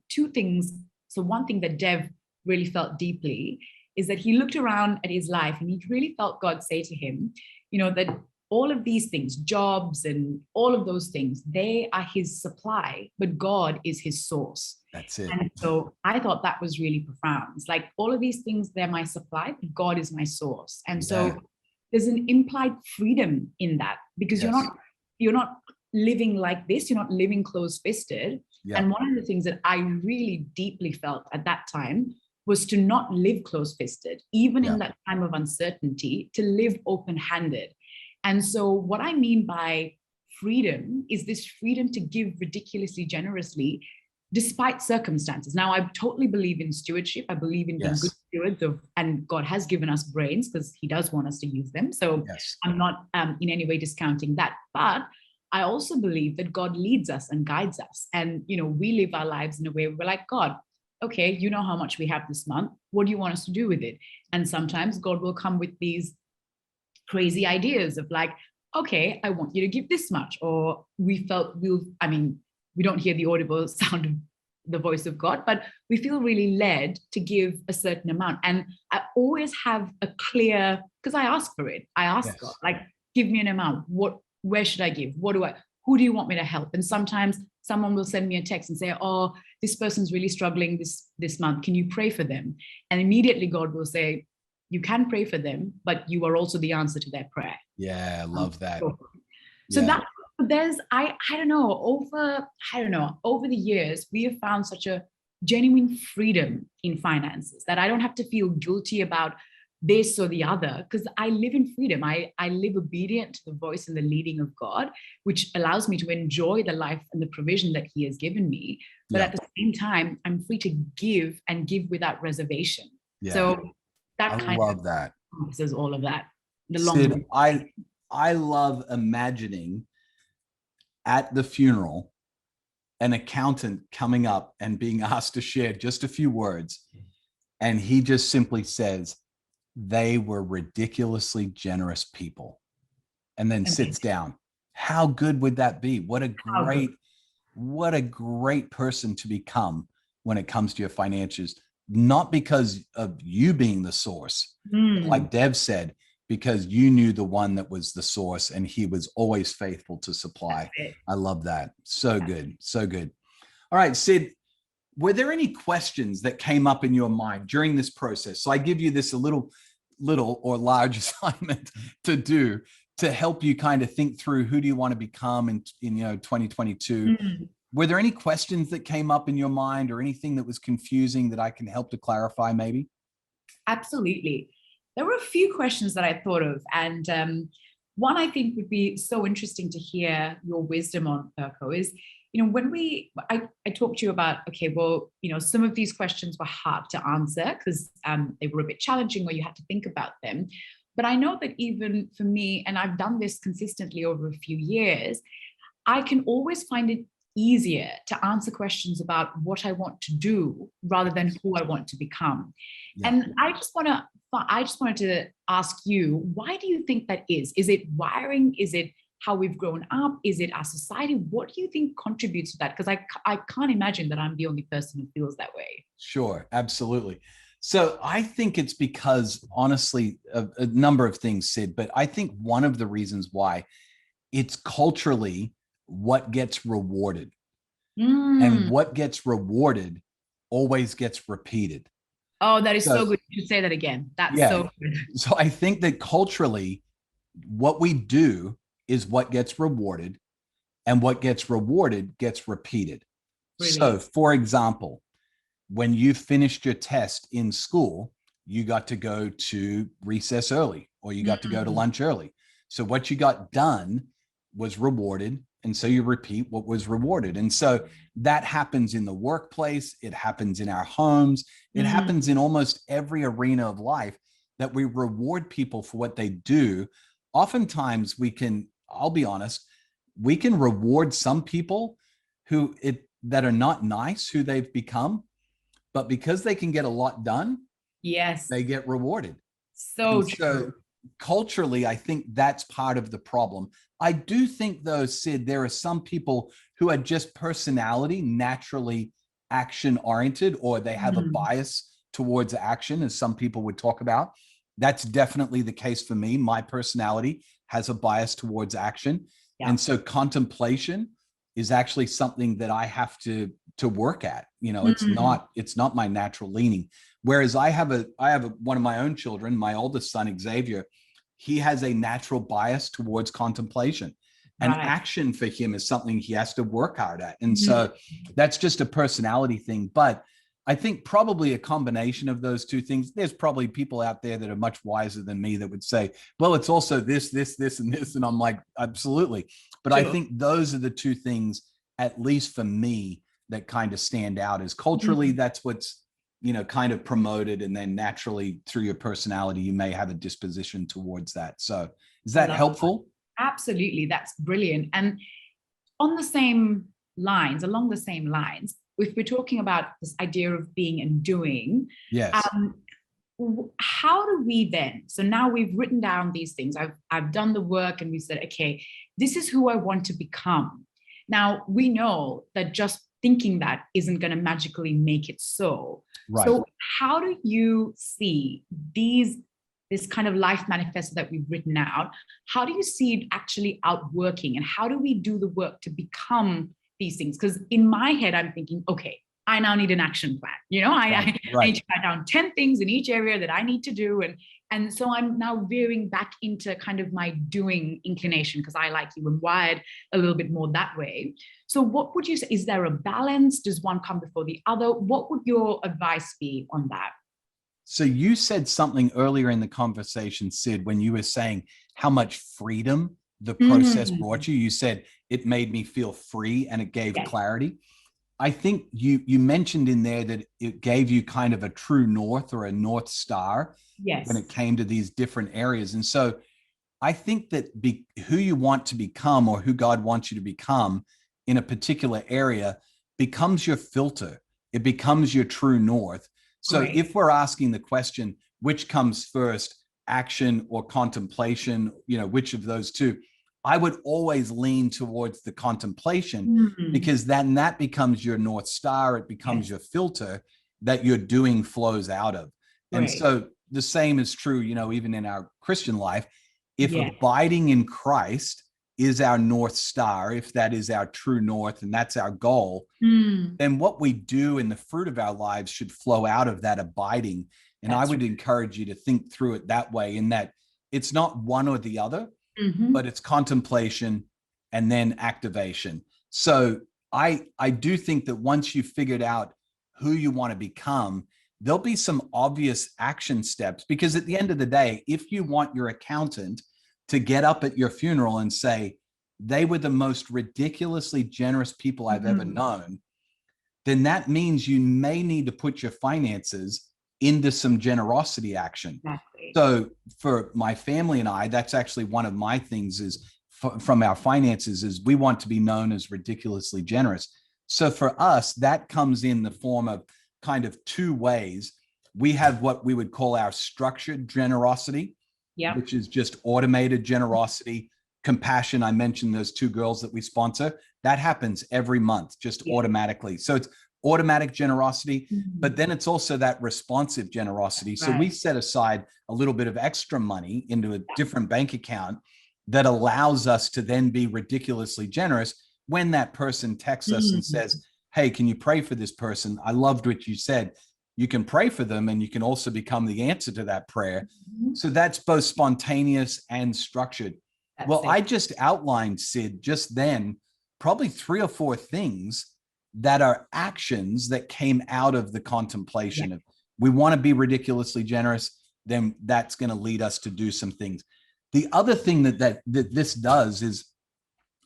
two things. So one thing that Dev really felt deeply is that he looked around at his life and he really felt God say to him, that all of these things, jobs and all of those things, they are his supply, but God is his source. That's it. And so I thought that was really profound. It's like all of these things, they're my supply, but God is my source. And so there's an implied freedom in that, because you're not living like this, you're not living closed-fisted. And one of the things that I really deeply felt at that time was to not live closed-fisted, even in that time of uncertainty, to live open-handed. And so what I mean by freedom is this freedom to give ridiculously generously despite circumstances. Now, I totally believe in stewardship. I believe in being good stewards and God has given us brains because he does want us to use them. So I'm not in any way discounting that. But I also believe that God leads us and guides us. And, we live our lives in a way where we're like, God, okay, you know how much we have this month. What do you want us to do with it? And sometimes God will come with these crazy ideas of like, okay, I want you to give this much. Or we don't hear the audible sound of the voice of God, but we feel really led to give a certain amount. And I always have a clear, because I ask for it. I ask God, like, give me an amount. Where should I give? Who do you want me to help? And sometimes someone will send me a text and say, oh, this person's really struggling this month. Can you pray for them? And immediately God will say, you can pray for them, but you are also the answer to their prayer. Yeah, I love that. So that there's, I don't know, over the years, we have found such a genuine freedom in finances that I don't have to feel guilty about this or the other, because I live in freedom. I live obedient to the voice and the leading of God, which allows me to enjoy the life and the provision that he has given me. But at the same time, I'm free to give and give without reservation. Yeah. So that I love that. Encompasses all of that. Sid, I love imagining at the funeral an accountant coming up and being asked to share just a few words, and he just simply says, they were ridiculously generous people, and then sits down. How good would that be? What a great person to become when it comes to your finances, not because of you being the source, like Dev said, because you knew the one that was the source and he was always faithful to supply. I love that. So good. So good. All right, Sid, were there any questions that came up in your mind during this process? So I give you this a little or large assignment to do to help you kind of think through who do you want to become in 2022. Were there any questions that came up in your mind or anything that was confusing that I can help to clarify maybe? Absolutely. There were a few questions that I thought of, and one I think would be so interesting to hear your wisdom on, Perko, is, when I talked to you about, okay, well, some of these questions were hard to answer because they were a bit challenging or you had to think about them. But I know that even for me, and I've done this consistently over a few years, I can always find it easier to answer questions about what I want to do rather than who I want to become. Yeah. And I just wanted to ask you, why do you think that is? Is it wiring? Is it how we've grown up? Is it our society? What do you think contributes to that? Because I can't imagine that I'm the only person who feels that way. Sure, absolutely. So I think it's because, honestly, a number of things, Sid, but I think one of the reasons why it's culturally what gets rewarded. And what gets rewarded always gets repeated. Oh, that is so good. You should say that again. That's so good. So I think that culturally, what we do is what gets rewarded, and what gets rewarded gets repeated. Brilliant. So, for example, when you finished your test in school, you got to go to recess early, or you got to go to lunch early. So what you got done was rewarded. And so you repeat what was rewarded. And so that happens in the workplace. It happens in our homes. It happens in almost every arena of life, that we reward people for what they do. Oftentimes I'll be honest, we can reward some people that are not nice, who they've become, but because they can get a lot done, yes, they get rewarded. So true. Culturally, I think that's part of the problem. I do think, though, Sid, there are some people who are just personality, naturally action-oriented, or they have a bias towards action, as some people would talk about. That's definitely the case for me. My personality has a bias towards action. Yeah. And so contemplation is actually something that I have to work at. It's not my natural leaning. Whereas I have one of my own children, my oldest son, Xavier, he has a natural bias towards contemplation, and action for him is something he has to work hard at. And so that's just a personality thing. But I think probably a combination of those two things. There's probably people out there that are much wiser than me that would say, well, it's also this, and this. And I'm like, absolutely. But sure. I think those are the two things, at least for me, that kind of stand out. As culturally, that's what's, kind of promoted. And then naturally, through your personality, you may have a disposition towards that. So is that helpful? Absolutely. That's brilliant. And along the same lines, if we're talking about this idea of being and doing, yes. How do we then, so now we've written down these things, I've done the work, and we said, okay, this is who I want to become. Now we know that just thinking that isn't going to magically make it so. Right. So how do you see this kind of life manifesto that we've written out? How do you see it actually outworking, and how do we do the work to become these things? Because in my head, I'm thinking, okay, I now need an action plan. I need to write down 10 things in each area that I need to do. And so I'm now veering back into kind of my doing inclination, because I, like you, am wired a little bit more that way. So what would you say? Is there a balance? Does one come before the other? What would your advice be on that? So you said something earlier in the conversation, Sid, when you were saying how much freedom the process brought you. You said it made me feel free and it gave clarity. I think you mentioned in there that it gave you kind of a true north, or a North Star, when it came to these different areas. And so I think that who you want to become, or who God wants you to become in a particular area, becomes your filter. It becomes your true north. So if we're asking the question, which comes first, action or contemplation, which of those two, I would always lean towards the contemplation, because then that becomes your North Star. It becomes your filter that your doing flows out of. And so the same is true, even in our Christian life. If abiding in Christ is our North Star, if that is our true north and that's our goal, then what we do in the fruit of our lives should flow out of that abiding. And I would encourage you to think through it that way, in that it's not one or the other, but it's contemplation and then activation. So I do think that once you've figured out who you want to become, there'll be some obvious action steps, because at the end of the day, if you want your accountant to get up at your funeral and say, they were the most ridiculously generous people I've ever known, then that means you may need to put your finances into some generosity action. Exactly. So for my family and I, that's actually one of my things is from our finances, is we want to be known as ridiculously generous. So for us, that comes in the form of kind of two ways. We have what we would call our structured generosity, which is just automated generosity. Compassion, I mentioned those two girls that we sponsor. That happens every month, just automatically. So it's automatic generosity, but then it's also that responsive generosity. So we set aside a little bit of extra money into a different bank account that allows us to then be ridiculously generous when that person texts us and says, hey, can you pray for this person? I loved what you said. You can pray for them and you can also become the answer to that prayer. So that's both spontaneous and structured. I just outlined, Sid, just then, probably 3 or 4 things that are actions that came out of the contemplation of, we want to be ridiculously generous, then that's going to lead us to do some things. The other thing that this does is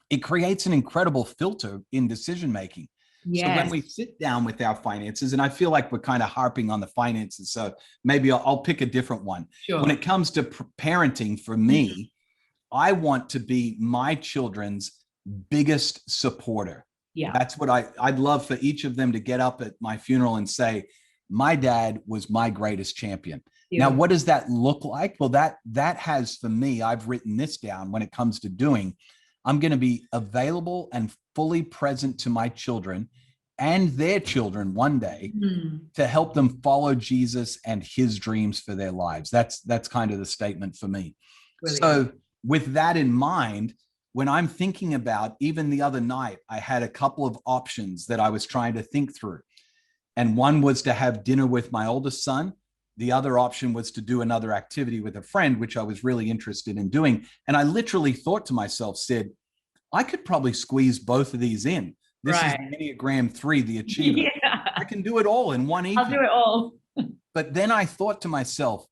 it creates an incredible filter in decision making. So when we sit down with our finances, and I feel like we're kind of harping on the finances, so maybe I'll pick a different one. When it comes to parenting, for me, I want to be my children's biggest supporter. That's what I'd love for each of them to get up at my funeral and say, my dad was my greatest champion. Now, what does that look like? Well, that has, for me, I've written this down when it comes to doing, I'm going to be available and fully present to my children and their children one day to help them follow Jesus and his dreams for their lives. That's kind of the statement for me. Brilliant. So with that in mind, when I'm thinking about, even the other night, I had a couple of options that I was trying to think through. And one was to have dinner with my oldest son. The other option was to do another activity with a friend, which I was really interested in doing. And I literally thought to myself, Sid, I could probably squeeze both of these in. This is Enneagram 3, the achiever. I can do it all in one evening. I'll do it all. But then I thought to myself,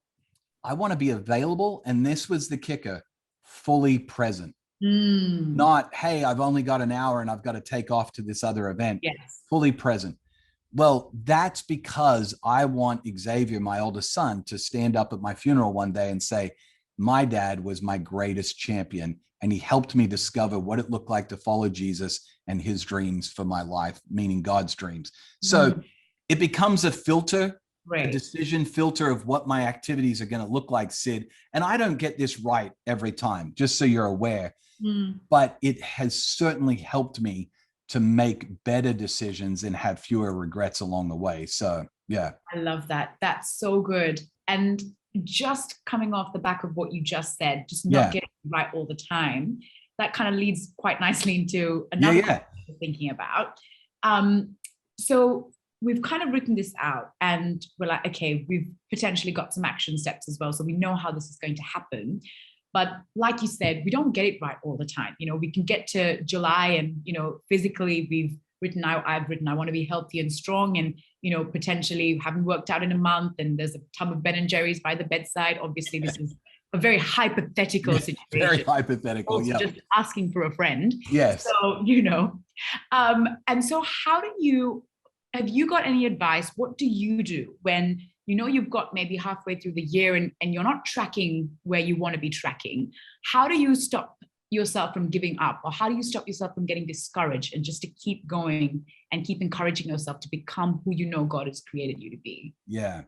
I want to be available. And this was the kicker, fully present. Not, hey, I've only got an hour and I've got to take off to this other event. Fully present. Well, that's because I want Xavier, my oldest son, to stand up at my funeral one day and say, my dad was my greatest champion, and he helped me discover what it looked like to follow Jesus and his dreams for my life, meaning God's dreams. So it becomes a filter, a decision filter of what my activities are going to look like, Sid. And I don't get this right every time, just so you're aware, but it has certainly helped me to make better decisions and have fewer regrets along the way. So, yeah. I love that. That's so good. And just coming off the back of what you just said, just not getting it right all the time, that kind of leads quite nicely into another thing we're thinking about. So we've kind of written this out and we're like, okay, we've potentially got some action steps as well. So we know how this is going to happen. But like you said, we don't get it right all the time. You know, we can get to July and, you know, physically I've written, I want to be healthy and strong, and, you know, potentially haven't worked out in a month and there's a tub of Ben and Jerry's by the bedside. Obviously, this is a very hypothetical situation. Very hypothetical. Also just asking for a friend. Yes. So, you know, and so have you got any advice? What do you do when you know you've got maybe halfway through the year and you're not tracking where you want to be tracking? How do you stop yourself from giving up, or how do you stop yourself from getting discouraged and just to keep going and keep encouraging yourself to become who you know God has created you to be? Yeah.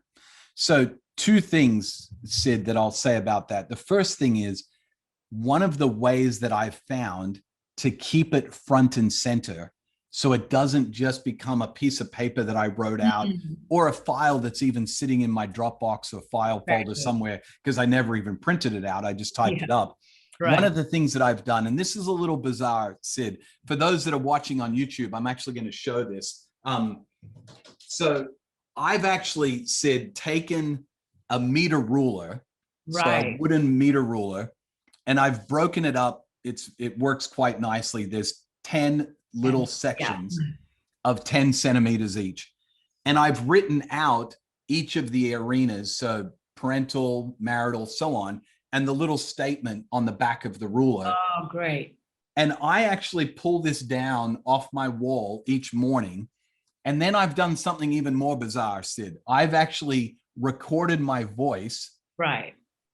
So 2 things, Sid, that I'll say about that. The first thing is, one of the ways that I've found to keep it front and center, so it doesn't just become a piece of paper that I wrote out or a file that's even sitting in my Dropbox or file folder somewhere, because I never even printed it out. I just typed it up. One of the things that I've done, and this is a little bizarre, Sid, for those that are watching on YouTube, I'm actually going to show this. So I've actually, Sid, taken a meter ruler, so a wooden meter ruler, and I've broken it up. It works quite nicely. There's 10 little sections of 10 centimeters each. And I've written out each of the arenas, so parental, marital, so on, and the little statement on the back of the ruler. Oh, great. And I actually pull this down off my wall each morning. And then I've done something even more bizarre, Sid. I've actually recorded my voice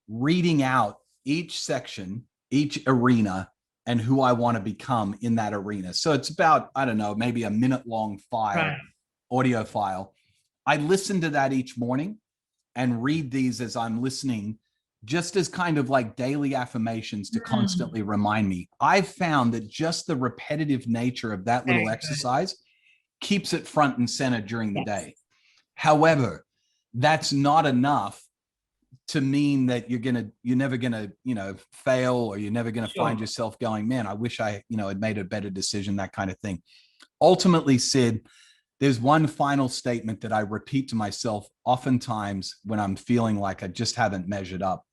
reading out each section, each arena, and who I want to become in that arena. So it's about, I don't know, maybe a minute-long file, audio file. I listen to that each morning and read these as I'm listening, just as kind of like daily affirmations to constantly remind me. I've found that just the repetitive nature of that little exercise keeps it front and center during the day. However, that's not enough to mean that you're never gonna, fail, or you're never gonna find yourself going, man, I wish I, had made a better decision, that kind of thing. Ultimately, Sid, there's one final statement that I repeat to myself oftentimes when I'm feeling like I just haven't measured up.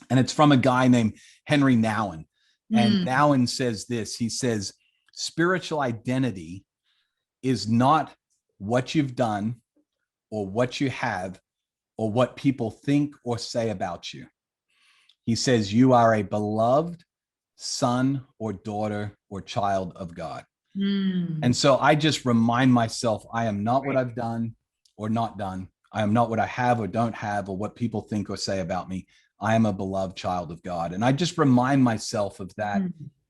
And it's from a guy named Henry Nouwen. And Nouwen says this, he says, spiritual identity is not what you've done or what you have or what people think or say about you. He says, you are a beloved son or daughter or child of God. And so I just remind myself, I am not what I've done or not done. I am not what I have or don't have or what people think or say about me. I am a beloved child of God. And I just remind myself of that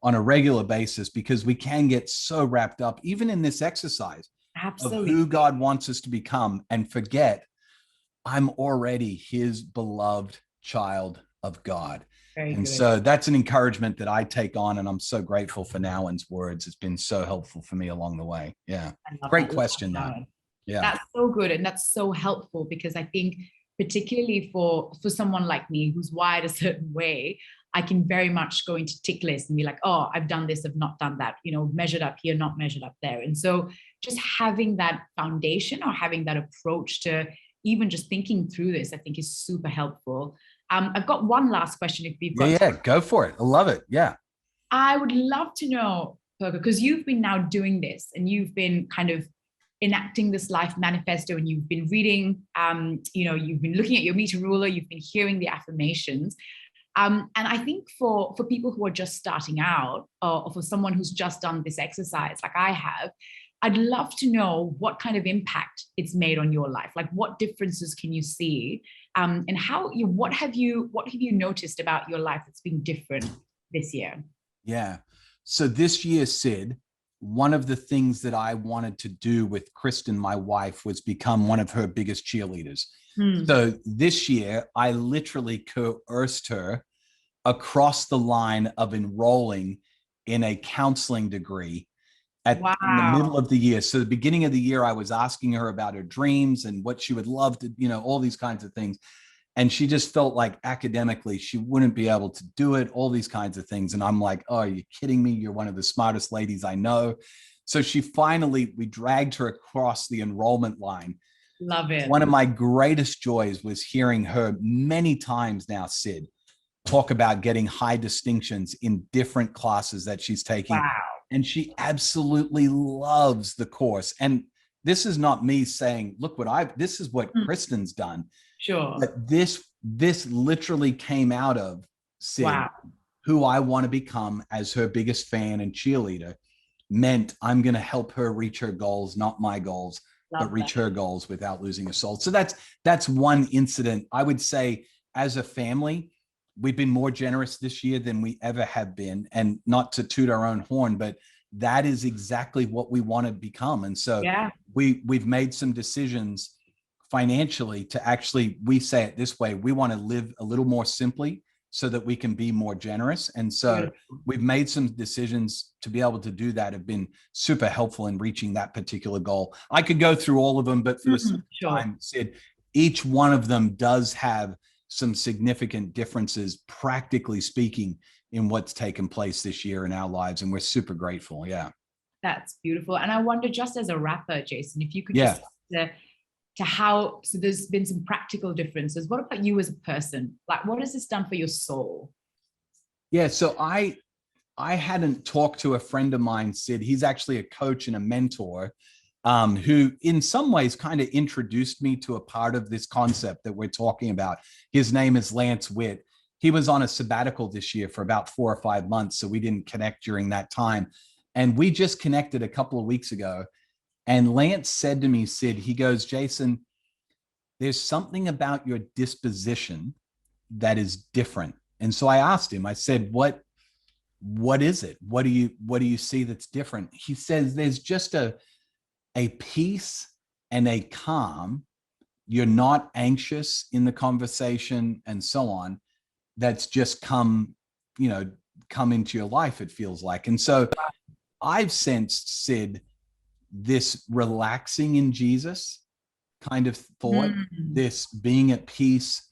on a regular basis, because we can get so wrapped up, even in this exercise, of who God wants us to become, and forget I'm already his beloved child of God. So that's an encouragement that I take on, and I'm so grateful for Nouwen's words. It's been so helpful for me along the way. Yeah. Great question, though. Yeah. That's so good. And that's so helpful, because I think particularly for someone like me who's wired a certain way, I can very much go into tick lists and be like, oh, I've done this, I've not done that, measured up here, not measured up there. And so just having that foundation, or having that approach to even just thinking through this, I think is super helpful. I've got one last question if you've got time. Go for it. I love it. Yeah. I would love to know, Perko, because you've been now doing this and you've been kind of enacting this life manifesto, and you've been reading, you've been looking at your meter ruler, you've been hearing the affirmations. And I think for people who are just starting out, or for someone who's just done this exercise like I have, I'd love to know what kind of impact it's made on your life. Like, what differences can you see? And what have you noticed about your life that's been different this year? Yeah. So this year, Sid, one of the things that I wanted to do with Kristen, my wife, was become one of her biggest cheerleaders. So this year, I literally coerced her across the line of enrolling in a counseling degree in the middle of the year. So the beginning of the year, I was asking her about her dreams and what she would love to, all these kinds of things. And she just felt like academically she wouldn't be able to do it, all these kinds of things. And I'm like, oh, are you kidding me? You're one of the smartest ladies I know. So we dragged her across the enrollment line. Love it. One of my greatest joys was hearing her many times now, Sid, talk about getting high distinctions in different classes that she's taking. Wow. And she absolutely loves the course. And this is not me saying, look this is what Kristen's done. Sure. But this literally came out of Sid, who I want to become as her biggest fan and cheerleader, meant I'm going to help her reach her goals, not my goals, but reach her goals without losing her soul. So that's one incident. I would say, as a family, we've been more generous this year than we ever have been, and not to toot our own horn, but that is exactly what we want to become. And so we've made some decisions financially to actually, we say it this way, we want to live a little more simply so that we can be more generous. And so we've made some decisions to be able to do that, have been super helpful in reaching that particular goal. I could go through all of them, but for the sake of time, Sid, each one of them does have some significant differences, practically speaking, in what's taken place this year in our lives. And we're super grateful. Yeah. That's beautiful. And I wonder, just as a rapper, Jason, if you could just to how, so there's been some practical differences. What about you as a person? Like, what has this done for your soul? Yeah. So I hadn't talked to a friend of mine, Sid. He's actually a coach and a mentor, who in some ways kind of introduced me to a part of this concept that we're talking about. His name is Lance Witt. He was on a sabbatical this year for about 4 or 5 months, so we didn't connect during that time. And we just connected a couple of weeks ago. And Lance said to me, Sid, he goes, Jason, there's something about your disposition that is different. And so I asked him, I said, what is it? What do you see that's different? He says, there's just a peace and a calm. You're not anxious in the conversation and so on. That's just come into your life, it feels like. And so I've sensed, Sid, this relaxing in Jesus kind of thought, this being at peace,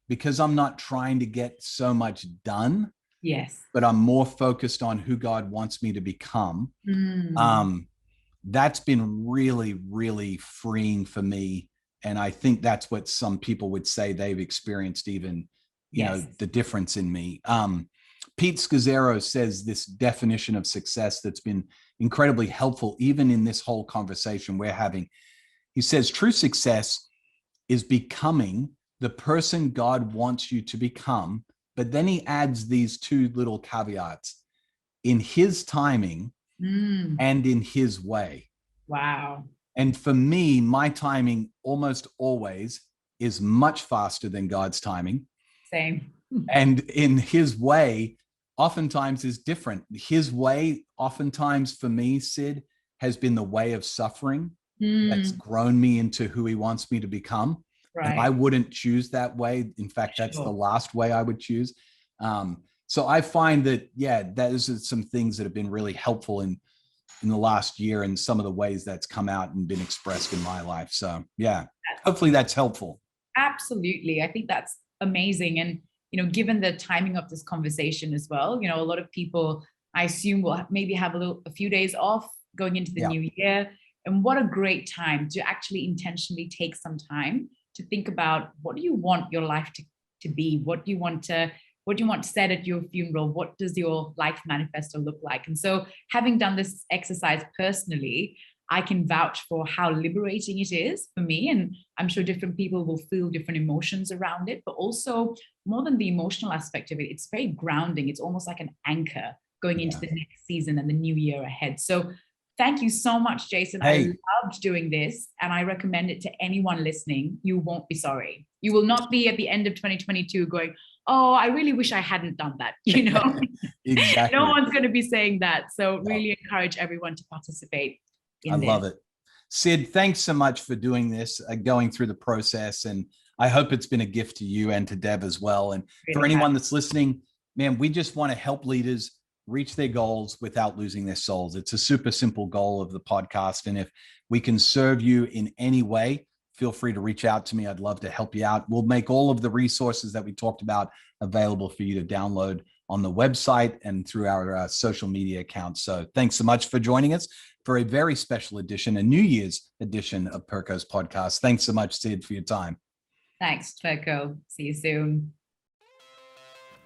because I'm not trying to get so much done. Yes. But I'm more focused on who God wants me to become. That's been really, really freeing for me. And I think that's what some people would say they've experienced, even, you know, the difference in me. Pete Scazzaro says this definition of success that's been incredibly helpful, even in this whole conversation we're having. He says, true success is becoming the person God wants you to become. But then he adds these two little caveats: in his timing and in his way. Wow. And for me, my timing almost always is much faster than God's timing. Same. And in his way, oftentimes is different. His way, oftentimes for me, Sid, has been the way of suffering that's grown me into who he wants me to become. Right. And I wouldn't choose that way. In fact, that's the last way I would choose. So I find that, those are some things that have been really helpful in the last year, and some of the ways that's come out and been expressed in my life. So hopefully that's helpful. Absolutely. I think that's amazing. And, you know, given the timing of this conversation as well, you know, a lot of people, I assume, will maybe have a few days off going into the new year. And what a great time to actually intentionally take some time to think about, what do you want your life to be? What do you want said at your funeral? What does your life manifesto look like? And so, having done this exercise personally, I can vouch for how liberating it is for me. And I'm sure different people will feel different emotions around it, but also, more than the emotional aspect of it, it's very grounding. It's almost like an anchor going into the next season and the new year ahead. So thank you so much, Jason. I loved doing this, and I recommend it to anyone listening. You won't be sorry. You will not be at the end of 2022 going, oh, I really wish I hadn't done that. You know, Exactly. No one's going to be saying that. So really encourage everyone to participate in this. I love it. Sid, thanks so much for doing this, going through the process. And I hope it's been a gift to you and to Deb as well. And for anyone that's listening, man, we just want to help leaders reach their goals without losing their souls. It's a super simple goal of the podcast. And if we can serve you in any way, feel free to reach out to me. I'd love to help you out. We'll make all of the resources that we talked about available for you to download on the website and through our social media accounts. So thanks so much for joining us for a very special edition, a New Year's edition of Perko's podcast. Thanks so much, Sid, for your time. Thanks, Perko. See you soon.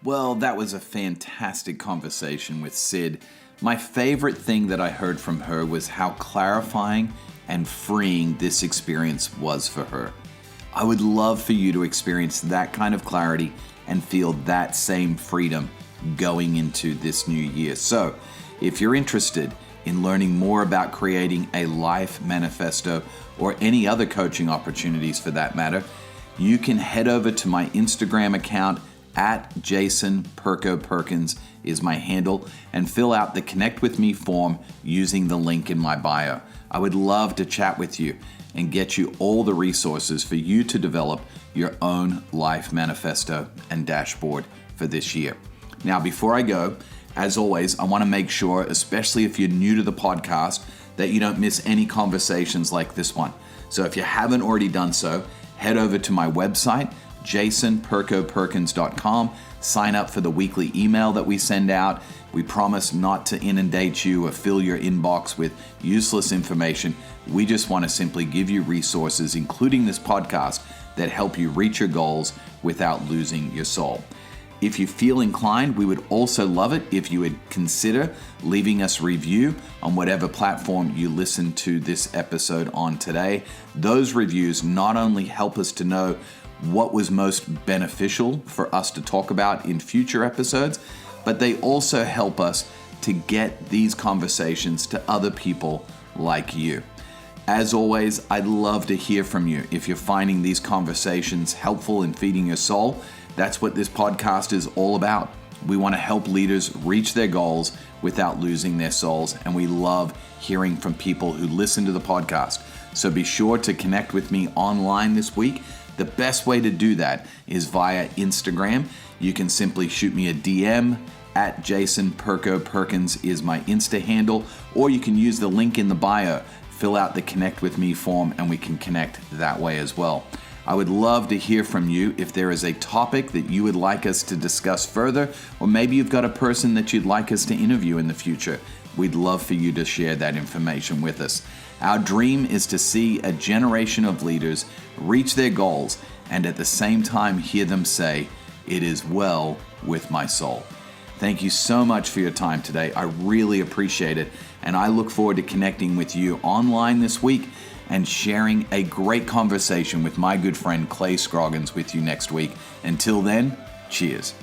Well, that was a fantastic conversation with Sid. My favorite thing that I heard from her was how clarifying and freeing this experience was for her. I would love for you to experience that kind of clarity and feel that same freedom going into this new year. So, if you're interested in learning more about creating a life manifesto or any other coaching opportunities for that matter, you can head over to my Instagram account at Jason Perko Perkins is my handle, and fill out the Connect With Me form using the link in my bio. I would love to chat with you and get you all the resources for you to develop your own life manifesto and dashboard for this year. Now, before I go, as always, I want to make sure, especially if you're new to the podcast, that you don't miss any conversations like this one. So if you haven't already done so, head over to my website, jasonperkoperkins.com. Sign up for the weekly email that we send out. We promise not to inundate you or fill your inbox with useless information. We just want to simply give you resources, including this podcast, that help you reach your goals without losing your soul. If you feel inclined, we would also love it if you would consider leaving us a review on whatever platform you listen to this episode on today. Those reviews not only help us to know what was most beneficial for us to talk about in future episodes, but they also help us to get these conversations to other people like you. As always, I'd love to hear from you. If you're finding these conversations helpful in feeding your soul, that's what this podcast is all about. We want to help leaders reach their goals without losing their souls, and we love hearing from people who listen to the podcast. So be sure to connect with me online this week. The best way to do that is via Instagram. You can simply shoot me a DM at Jason Perko Perkins is my Insta handle, or you can use the link in the bio. fill out the Connect With Me form and we can connect that way as well. I would love to hear from you if there is a topic that you would like us to discuss further, or maybe you've got a person that you'd like us to interview in the future. We'd love for you to share that information with us. Our dream is to see a generation of leaders reach their goals and at the same time hear them say, "It is well with my soul." Thank you so much for your time today. I really appreciate it. And I look forward to connecting with you online this week and sharing a great conversation with my good friend Clay Scroggins with you next week. Until then, cheers.